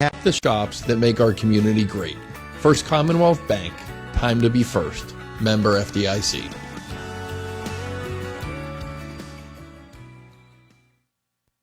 At the shops that make our community great. First Commonwealth Bank, time to be first. Member FDIC.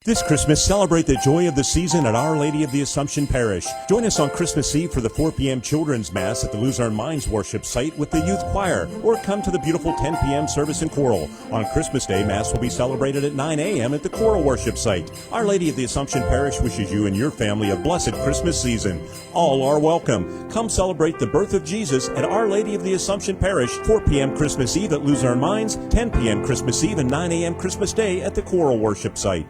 This Christmas, celebrate the joy of the season at Our Lady of the Assumption Parish. Join us on Christmas Eve for the 4 p.m. Children's Mass at the Luzerne Mines Worship Site with the Youth Choir, or come to the beautiful 10 p.m. service in Coral. On Christmas Day, Mass will be celebrated at 9 a.m. at the Coral Worship Site. Our Lady of the Assumption Parish wishes you and your family a blessed Christmas season. All are welcome. Come celebrate the birth of Jesus at Our Lady of the Assumption Parish, 4 p.m. Christmas Eve at Luzerne Mines, 10 p.m. Christmas Eve, and 9 a.m. Christmas Day at the Coral Worship Site.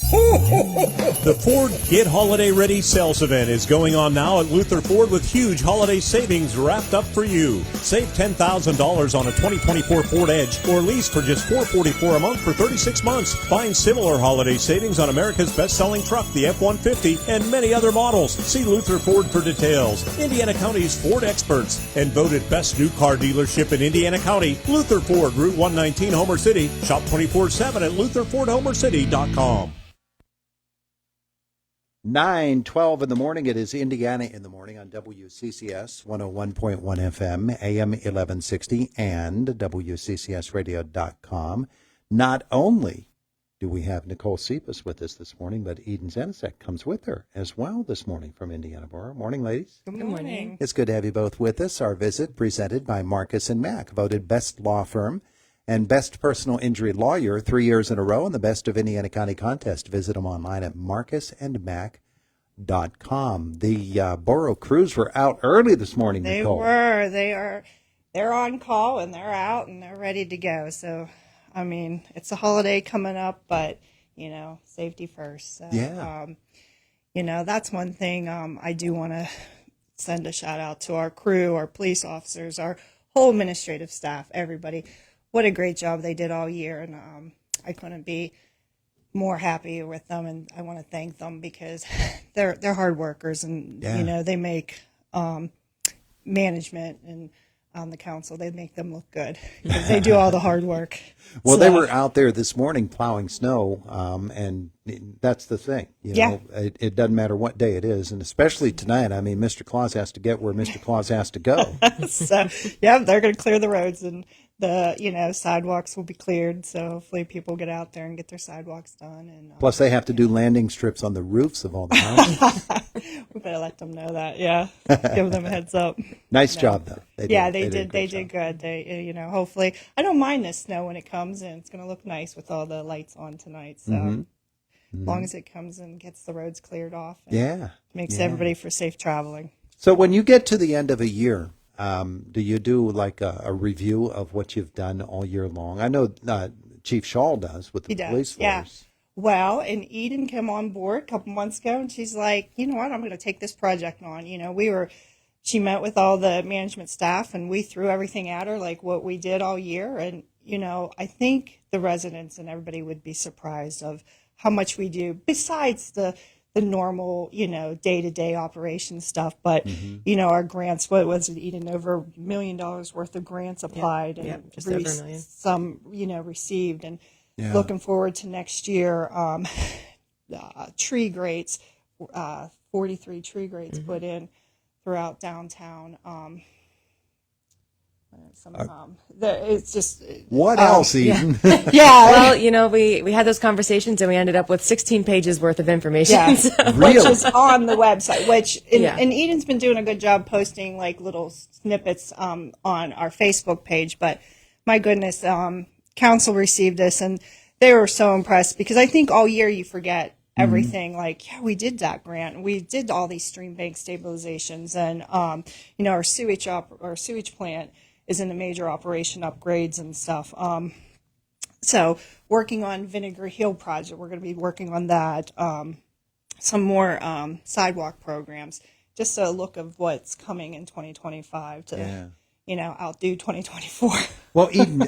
The Ford Get Holiday Ready sales event is going on now at Luther Ford with huge holiday savings wrapped up for you. Save $10,000 on a 2024 Ford Edge or lease for just $444 a month for 36 months. Find similar holiday savings on America's best-selling truck, the F-150, and many other models. See Luther Ford for details. Indiana County's Ford experts and voted best new car dealership in Indiana County. Luther Ford, Route 119, Homer City. Shop 24/7 at LutherFordHomerCity.com. 9:12 in the morning. It is Indiana in the morning on WCCS 101.1 FM, AM 1160, and WCCSradio.com. Not only do we have Nicole Sipos with us this morning, but Eden Zenisek comes with her as well this morning from Indiana Borough. Morning, ladies. Good morning. It's good to have you both with us. Our visit presented by Marcus & Mack, voted best law firm and best personal injury lawyer 3 years in a row in the Best of Indiana County contest. Visit them online at marcusandmack.com. The Borough crews were out early this morning, Nicole. They're on call, and they're out, and they're ready to go. So, I mean, it's a holiday coming up, but, you know, safety first. So, Yeah. That's one thing I do want to send a shout out to our crew, our police officers, our whole administrative staff, everybody. What a great job they did all year, and I couldn't be more happy with them, and I want to thank them because they're hard workers, and they make management and on the council, they make them look good because they do all the hard work. Well, they were out there this morning plowing snow, and that's the thing. It doesn't matter what day it is, and especially tonight. I mean, Mr. Claus has to get where Mr. Claus has to go. So, they're going to clear the roads, and the sidewalks will be cleared. So hopefully people get out there and get their sidewalks done. And plus, they have to do landing strips on the roofs of all the houses. We better let them know that. Yeah, give them a heads up. Nice job, though. They did good. They, hopefully, I don't mind the snow when it comes, and it's going to look nice with all the lights on tonight. So as long as it comes and gets the roads cleared off, and makes everybody for safe traveling. So when you get to the end of a year, do you do like a review of what you've done all year long? I know Chief Shaw does with the police force. Yeah. Well, and Eden came on board a couple months ago, and she's like, you know what, I'm going to take this project on. She met with all the management staff, and we threw everything at her, like what we did all year. And, I think the residents and everybody would be surprised of how much we do besides the normal, day-to-day operation stuff. But, our grants, what was it, Eden, over $1 million worth of grants applied and just over $1 million. Some, received. And looking forward to next year, tree grates, 43 tree grates put in throughout downtown. It's just what else, Eden? Well, we had those conversations and we ended up with 16 pages worth of information. Yeah, so. Which is on the website. And Eden's been doing a good job posting like little snippets on our Facebook page. But my goodness, council received this and they were so impressed because I think all year you forget everything. Like, we did that grant. We did all these stream bank stabilizations, and our sewage plant is in a major operation upgrades and stuff. So working on Vinegar Hill project, we're going to be working on that. Some more sidewalk programs, just a look of what's coming in 2025 to outdo 2024. Well, Eden,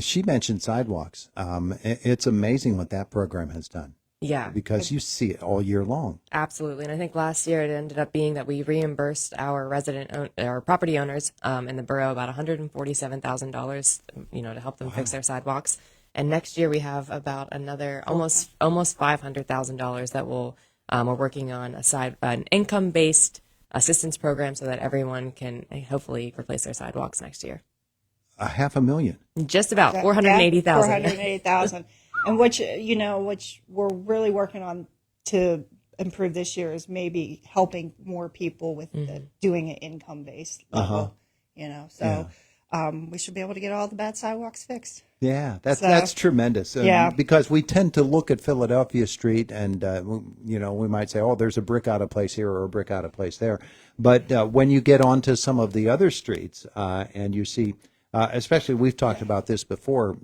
she mentioned sidewalks. It's amazing what that program has done. Yeah. Because you see it all year long. Absolutely. And I think last year it ended up being that we reimbursed our our property owners in the borough about $147,000, to help them fix their sidewalks. And next year we have about another almost $500,000 that will We're working on an income-based assistance program so that everyone can hopefully replace their sidewalks next year. $500,000. Just about 480,000. 480,000. And which we're really working on to improve this year is maybe helping more people with doing an income-based level. We should be able to get all the bad sidewalks fixed. Yeah, that's tremendous. Because we tend to look at Philadelphia Street and, we might say, oh, there's a brick out of place here or a brick out of place there. But when you get onto some of the other streets and you see, especially we've talked about this before,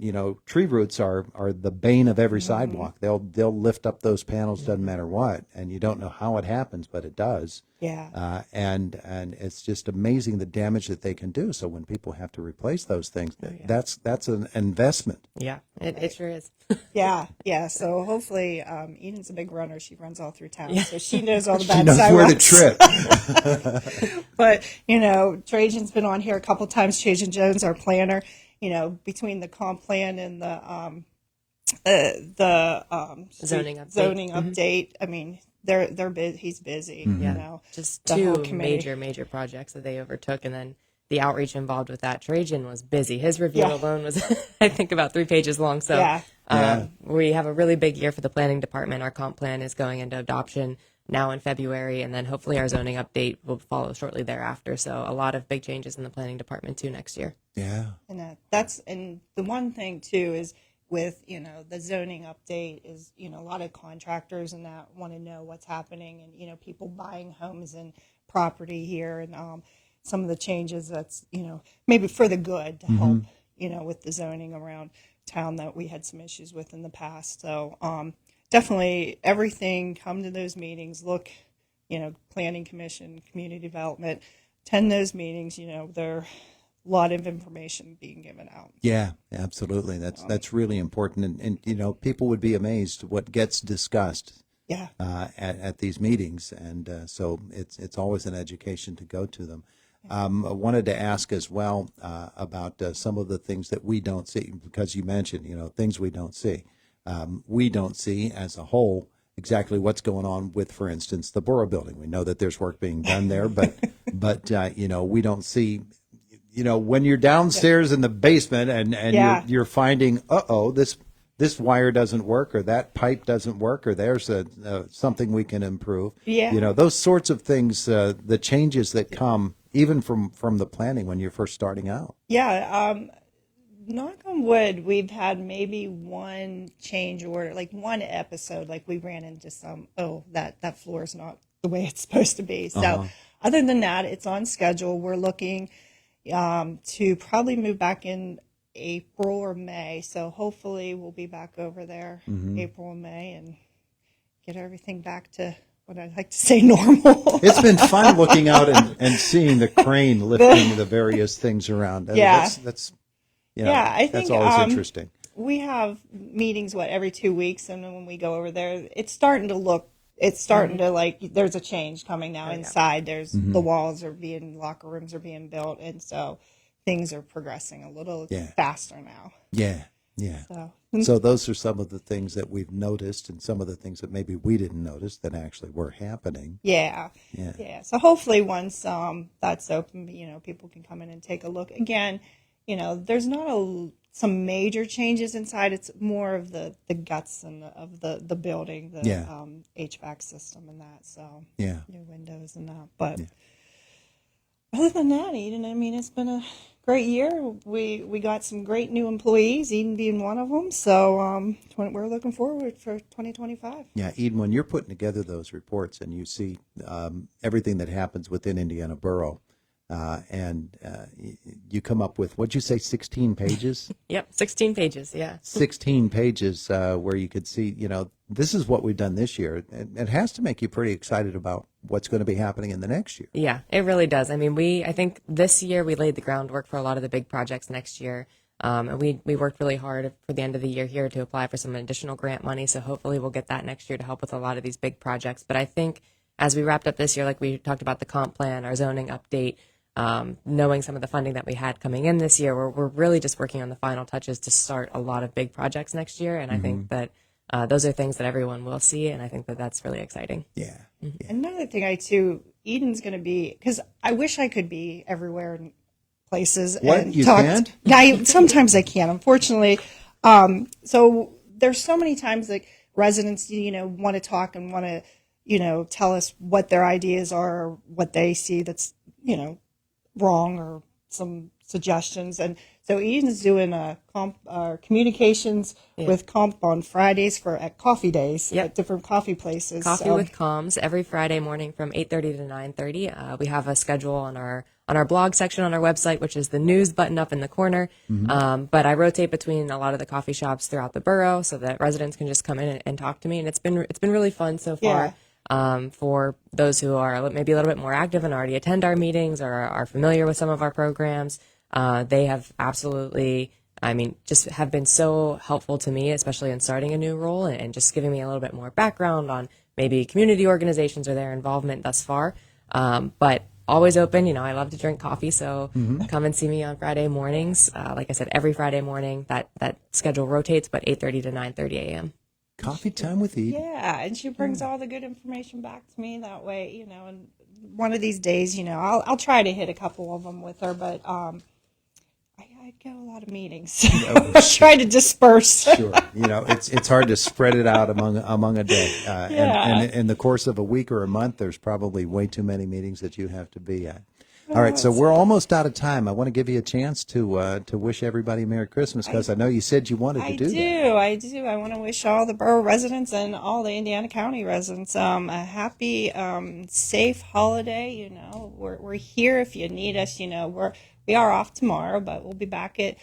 tree roots are the bane of every sidewalk. They'll lift up those panels, doesn't matter what, and you don't know how it happens, but it does. Yeah. And it's just amazing the damage that they can do. So when people have to replace those things, that's an investment. Yeah, it sure is. Yeah. So hopefully, Eden's a big runner. She runs all through town, so she knows all the She bad knows sidewalks. where to trip. But Trajan's been on here a couple times. Trajan Jones, our planner. Between the comp plan and the zoning update. I mean, they're busy. He's busy. Just the two whole committee. major projects that they overtook, and then the outreach involved with that. Trajan was busy. His review alone was, I think, about 3 pages long. So we have a really big year for the planning department. Our comp plan is going into adoption now in February, and then hopefully our zoning update will follow shortly thereafter. So a lot of big changes in the planning department too next year. Yeah. And the one thing too is with the zoning update is a lot of contractors and that want to know what's happening, and people buying homes and property here, and some of the changes that's maybe for the good to help with the zoning around town that we had some issues with in the past. So definitely everything, come to those meetings, look, planning commission, community development, attend those meetings. There are a lot of information being given out. Yeah, absolutely. That's really important. And people would be amazed what gets discussed at these meetings. And so it's always an education to go to them. I wanted to ask as well about some of the things that we don't see, because you mentioned, things we don't see. We don't see as a whole exactly what's going on with, for instance, the Borough building. We know that there's work being done there, but we don't see, when you're downstairs in the basement and you're finding, this wire doesn't work, or that pipe doesn't work, or there's something we can improve. Yeah. Those sorts of things, the changes that come even from the planning when you're first starting out. Yeah. Knock on wood, we've had maybe one change order, like one episode, like we ran into some, that floor is not the way it's supposed to be. So other than that, it's on schedule. We're looking to probably move back in April or May. So hopefully we'll be back over there April and May and get everything back to what I'd like to say normal. It's been fun looking out and seeing the crane lifting the various things around. That's I think that's always interesting. We have meetings every 2 weeks, and then when we go over there, it's starting to like there's a change coming now inside. There's the locker rooms are being built, and so things are progressing a little faster now. Yeah. So those are some of the things that we've noticed, and some of the things that maybe we didn't notice that actually were happening. Yeah. So hopefully once that's open, people can come in and take a look. Again, there's not some major changes inside. It's more of the guts of the building, the HVAC system and that. So new windows and that. But other than that, Eden, I mean, it's been a great year. We got some great new employees, Eden being one of them. So we're looking forward for 2025. Yeah, Eden, when you're putting together those reports and you see everything that happens within Indiana Borough, and you come up with, what'd you say, 16 pages? Yep, 16 pages, yeah. 16 pages where you could see, this is what we've done this year. It has to make you pretty excited about what's going to be happening in the next year. Yeah, it really does. I mean, I think this year we laid the groundwork for a lot of the big projects next year. And we worked really hard for the end of the year here to apply for some additional grant money. So hopefully we'll get that next year to help with a lot of these big projects. But I think as we wrapped up this year, like we talked about the comp plan, our zoning update, knowing some of the funding that we had coming in this year, we're really just working on the final touches to start a lot of big projects next year. And I think that those are things that everyone will see, and I think that that's really exciting. Yeah. Another thing Eden's going to be, because I wish I could be everywhere in places. What? And You talk. can't? Sometimes I can't, unfortunately. So there's so many times that residents, want to talk and want to, tell us what their ideas are, or what they see that's, wrong, or some suggestions. And so Eden's doing a communications with comp on Fridays at coffee days at different coffee places. Coffee with comms every Friday morning from 8:30 to 9:30. We have a schedule on our blog section on our website, which is the news button up in the corner. But I rotate between a lot of the coffee shops throughout the borough so that residents can just come in and talk to me. And it's been really fun so far. For those who are maybe a little bit more active and already attend our meetings or are familiar with some of our programs, they have absolutely, just have been so helpful to me, especially in starting a new role and just giving me a little bit more background on maybe community organizations or their involvement thus far. But always open, I love to drink coffee, so come and see me on Friday mornings. Like I said, every Friday morning, that schedule rotates, but 8:30 to 9:30 a.m. Coffee time with Eden. Yeah, and she brings all the good information back to me that way, and one of these days, I'll try to hit a couple of them with her, but I get a lot of meetings. I try to disperse. Sure. It's hard to spread it out among a day. And in the course of a week or a month, there's probably way too many meetings that you have to be at. All right, so we're almost out of time. I want to give you a chance to wish everybody Merry Christmas, because I know you said you wanted to do that. I do. I want to wish all the borough residents and all the Indiana County residents a happy, safe holiday. We're here if you need us. We are off tomorrow, but we'll be back at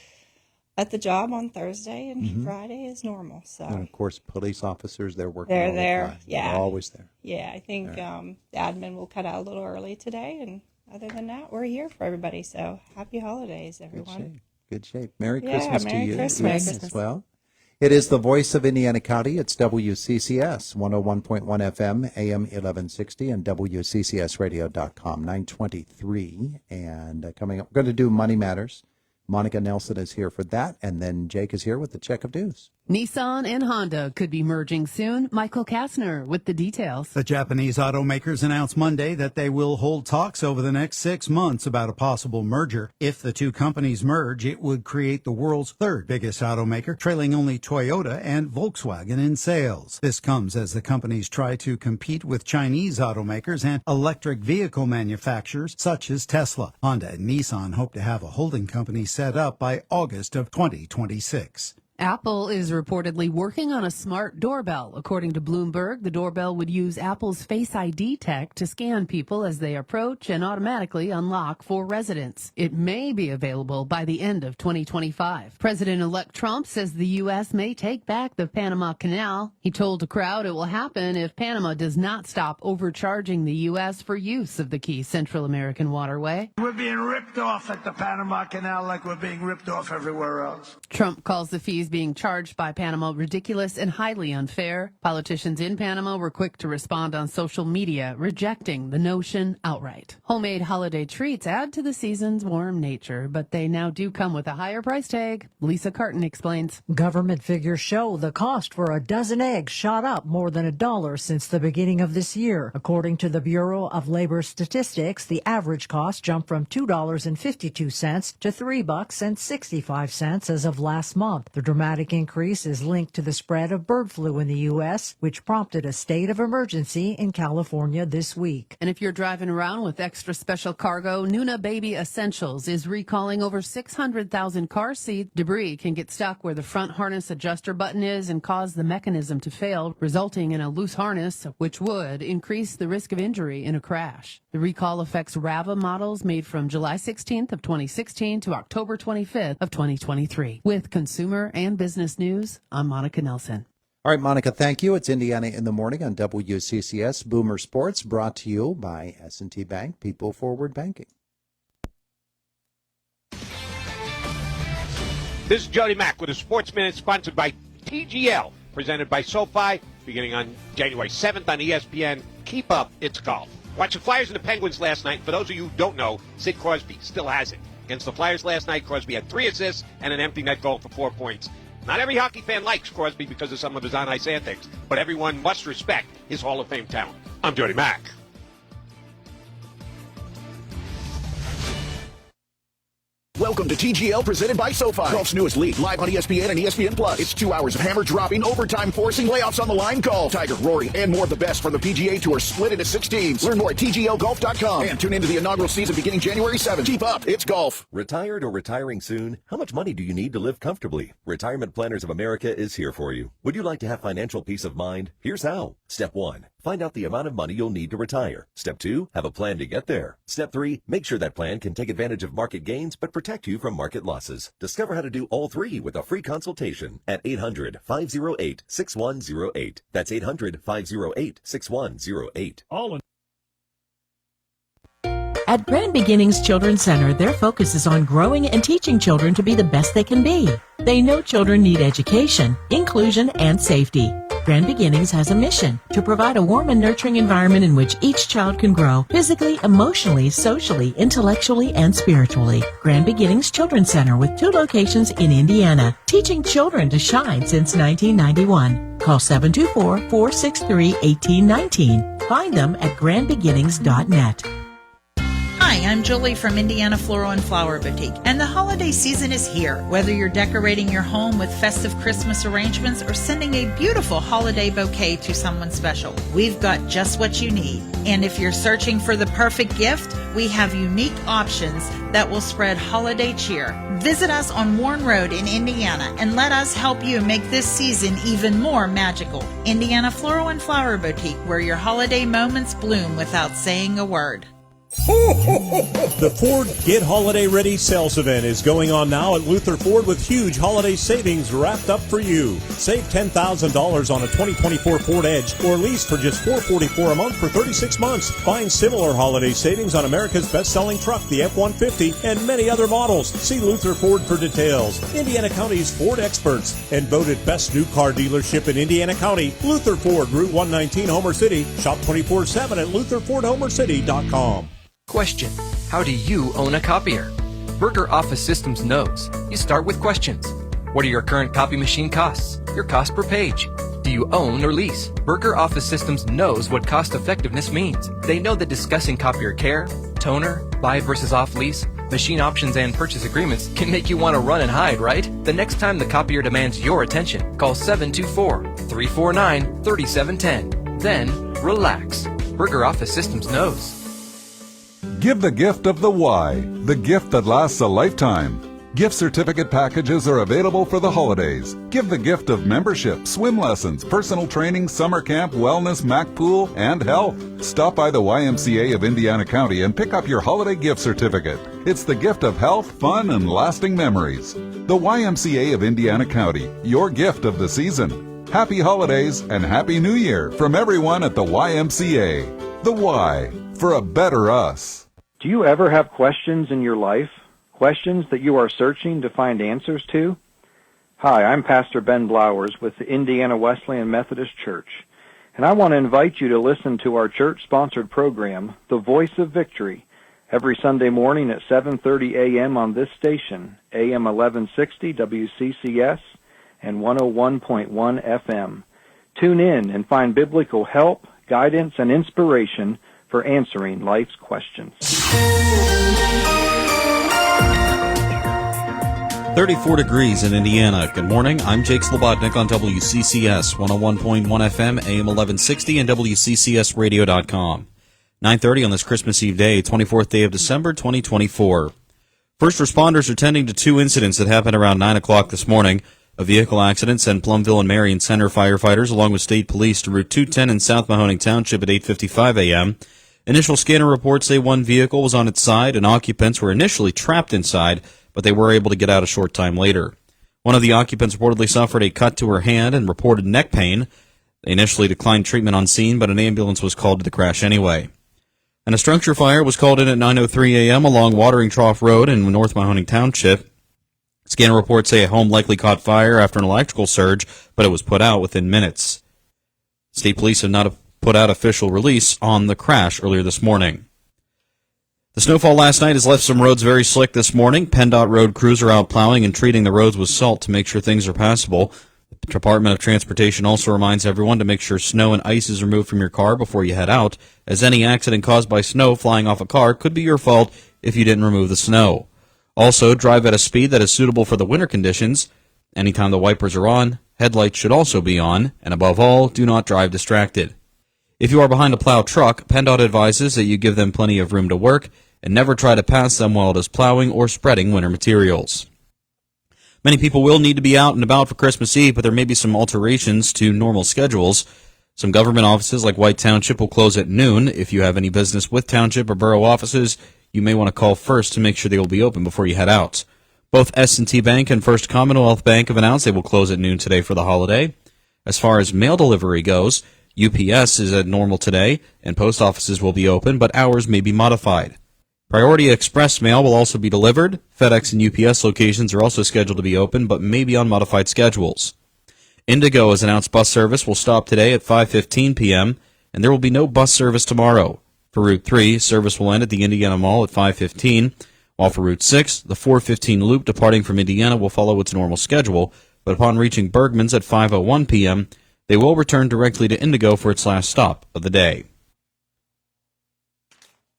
the job on Thursday, and Friday is normal. So, and of course, police officers, they're working. They're all the there. time. Yeah, they're always there. Yeah, I think the admin will cut out a little early today, and other than that, we're here for everybody. So happy holidays, everyone. Good shape. Merry Christmas to you. Christmas. As well. It is the voice of Indiana County. It's WCCS 101.1 FM, AM 1160, and WCCSradio.com, 923. And coming up, we're going to do Money Matters. Monica Nelson is here for that, and then Jake is here with the check of dues. Nissan and Honda could be merging soon. Michael Kastner with the details. The Japanese automakers announced Monday that they will hold talks over the next 6 months about a possible merger. If the two companies merge, it would create the world's third biggest automaker, trailing only Toyota and Volkswagen in sales. This comes as the companies try to compete with Chinese automakers and electric vehicle manufacturers such as Tesla. Honda and Nissan hope to have a holding company set up by August of 2026. Apple is reportedly working on a smart doorbell. According to Bloomberg, the doorbell would use Apple's Face ID tech to scan people as they approach and automatically unlock for residents. It may be available by the end of 2025. President-elect Trump says the U.S. may take back the Panama Canal. He told a crowd it will happen if Panama does not stop overcharging the U.S. for use of the key Central American waterway. We're being ripped off at the Panama Canal like we're being ripped off everywhere else. Trump calls the fees being charged by Panama ridiculous and highly unfair. Politicians in Panama were quick to respond on social media, rejecting the notion outright. Homemade holiday treats add to the season's warm nature, but they now do come with a higher price tag. Lisa Carton explains. Government figures show the cost for a dozen eggs shot up more than $1 since the beginning of this year. According to the Bureau of Labor Statistics, the average cost jumped from $2.52 to $3.65 as of last month. The dramatic increase is linked to the spread of bird flu in the U.S., which prompted a state of emergency in California this week. And if you're driving around with extra special cargo, Nuna Baby Essentials is recalling over 600,000 car seats. Debris can get stuck where the front harness adjuster button is and cause the mechanism to fail, resulting in a loose harness, which would increase the risk of injury in a crash. The recall affects Rava models made from July 16th of 2016 to October 25th of 2023. With consumer and business news, I'm Monica Nelson. All right, Monica, thank you. It's Indiana in the Morning on WCCS Boomer Sports, brought to you by S&T Bank, People Forward Banking. This is Jody Mack with a Sports Minute sponsored by TGL, presented by SoFi, beginning on January 7th on ESPN. Keep up, it's golf. Watch the Flyers and the Penguins last night. For those of you who don't know, Sid Crosby still has it. Against the Flyers last night, Crosby had 3 assists and an empty net goal for 4 points. Not every hockey fan likes Crosby because of some of his on-ice antics, but everyone must respect his Hall of Fame talent. I'm Jody Mack. Welcome to TGL presented by SoFi. Golf's newest league, live on ESPN and ESPN Plus. It's 2 hours of hammer-dropping, overtime forcing, playoffs on the line golf. Tiger, Rory, and more of the best from the PGA Tour split into 6 teams. Learn more at TGLGolf.com and tune into the inaugural season beginning January 7th. Keep up, it's golf. Retired or retiring soon? How much money do you need to live comfortably? Retirement Planners of America is here for you. Would you like to have financial peace of mind? Here's how. Step 1. Find out the amount of money you'll need to retire. Step 2, have a plan to get there. Step 3, make sure that plan can take advantage of market gains but protect you from market losses. Discover how to do all 3 with a free consultation at 800-508-6108. That's 800-508-6108. At Grand Beginnings Children's Center, their focus is on growing and teaching children to be the best they can be. They know children need education, inclusion, and safety. Grand Beginnings has a mission to provide a warm and nurturing environment in which each child can grow physically, emotionally, socially, intellectually, and spiritually. Grand Beginnings Children's Center with 2 locations in Indiana, teaching children to shine since 1991. Call 724-463-1819. Find them at grandbeginnings.net. Hi, I'm Julie from Indiana Floral and Flower Boutique, and the holiday season is here. Whether you're decorating your home with festive Christmas arrangements or sending a beautiful holiday bouquet to someone special, we've got just what you need. And if you're searching for the perfect gift, we have unique options that will spread holiday cheer. Visit us on Warren Road in Indiana and let us help you make this season even more magical. Indiana Floral and Flower Boutique, where your holiday moments bloom without saying a word. The Ford Get Holiday Ready sales event is going on now at Luther Ford with huge holiday savings wrapped up for you. Save $10,000 on a 2024 Ford Edge or lease for just $444 a month for 36 months. Find similar holiday savings on America's best-selling truck, the F-150, and many other models. See Luther Ford for details. Indiana County's Ford experts and voted best new car dealership in Indiana County. Luther Ford, Route 119, Homer City. Shop 24/7 at LutherFordHomerCity.com. Question: how do you own a copier? Burger Office Systems knows. You start with questions. What are your current copy machine costs? Your cost per page? Do you own or lease? Burger Office Systems knows what cost effectiveness means. They know that discussing copier care, toner, buy versus off lease, machine options, and purchase agreements can make you want to run and hide, right? The next time the copier demands your attention, call 724-349-3710. Then, relax. Burger Office Systems knows. Give the gift of the why, the gift that lasts a lifetime. Gift certificate packages are available for the holidays. Give the gift of membership, swim lessons, personal training, summer camp, wellness, Mac pool, and health. Stop by the YMCA of Indiana County and pick up your holiday gift certificate. It's the gift of health, fun, and lasting memories. The YMCA of Indiana County, your gift of the season. Happy holidays and Happy New Year from everyone at the YMCA. The Why, for a better us. Do you ever have questions in your life? Questions that you are searching to find answers to? Hi, I'm Pastor Ben Blowers with the Indiana Wesleyan Methodist Church, and I want to invite you to listen to our church-sponsored program, The Voice of Victory, every Sunday morning at 7:30 a.m. on this station, AM 1160 WCCS and 101.1 FM. Tune in and find biblical help, guidance, and inspiration for answering life's questions. 34 degrees in Indiana. Good morning. I'm Jake Slobodnik on WCCS 101.1 FM, AM 1160, and WCCSradio.com. 9:30 on this Christmas Eve day, 24th day of December, 2024. First responders are tending to 2 incidents that happened around 9 o'clock this morning. A vehicle accident sent Plumville and Marion Center firefighters along with state police to Route 210 in South Mahoning Township at 8:55 a.m. Initial scanner reports say one vehicle was on its side and occupants were initially trapped inside, but they were able to get out a short time later. One of the occupants reportedly suffered a cut to her hand and reported neck pain. They initially declined treatment on scene, but an ambulance was called to the crash anyway. And a structure fire was called in at 9:03 a.m. along Watering Trough Road in North Mahoning Township. Scanner reports say a home likely caught fire after an electrical surge, but it was put out within minutes. State police have not put out official release on the crash earlier this morning. The snowfall last night has left some roads very slick this morning. PennDOT road crews are out plowing and treating the roads with salt to make sure things are passable. The Department of Transportation also reminds everyone to make sure snow and ice is removed from your car before you head out, as any accident caused by snow flying off a car could be your fault if you didn't remove the snow. Also, drive at a speed that is suitable for the winter conditions. Anytime the wipers are on, headlights should also be on, and above all, do not drive distracted. If you are behind a plow truck, PennDOT advises that you give them plenty of room to work and never try to pass them while it is plowing or spreading winter materials. Many people will need to be out and about for Christmas Eve, but there may be some alterations to normal schedules. Some government offices like White Township will close at noon. If you have any business with Township or Borough offices, you may want to call first to make sure they will be open before you head out. Both S&T Bank and First Commonwealth Bank have announced they will close at noon today for the holiday. As far as mail delivery goes, UPS is at normal today, and post offices will be open, but hours may be modified. Priority Express mail will also be delivered. FedEx and UPS locations are also scheduled to be open, but may be on modified schedules. Indigo has announced bus service will stop today at 5:15 p.m., and there will be no bus service tomorrow. For Route 3, service will end at the Indiana Mall at 5:15, while for Route 6, the 415 loop departing from Indiana will follow its normal schedule, but upon reaching Bergman's at 5:01 p.m., they will return directly to Indigo for its last stop of the day.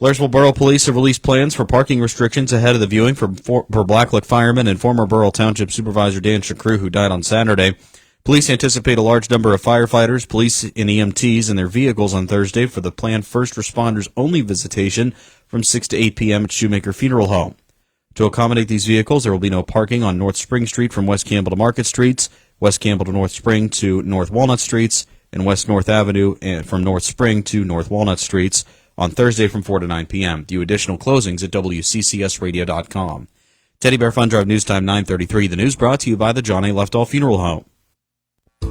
Blairsville Borough Police have released plans for parking restrictions ahead of the viewing for Blacklick fireman and former Borough Township Supervisor Dan Shakru, who died on Saturday. Police anticipate a large number of firefighters, police, and EMTs in their vehicles on Thursday for the planned first responders only visitation from 6 to 8 p.m. at Shoemaker Funeral Home. To accommodate these vehicles, there will be no parking on North Spring Street from West Campbell to Market Streets, West Campbell to North Spring to North Walnut Streets, and West North Avenue from North Spring to North Walnut Streets on Thursday from 4 to 9 p.m. View additional closings at WCCSradio.com. Teddy Bear Fun Drive News Time 9:33. The news brought to you by the John A. Leftall Funeral Home.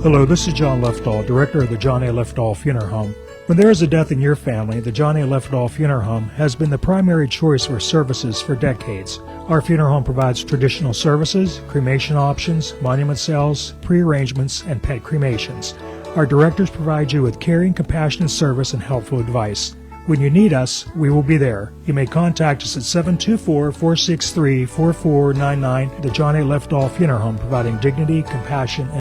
Hello, this is John Leftall, director of the John A. Leftall Funeral Home. When there is a death in your family, the John A. Leftall Funeral Home has been the primary choice for services for decades. Our funeral home provides traditional services, cremation options, monument sales, pre-arrangements, and pet cremations. Our directors provide you with caring, compassionate service and helpful advice. When you need us, we will be there. You may contact us at 724-463-4499, the John A. Leftall Funeral Home, providing dignity, compassion, and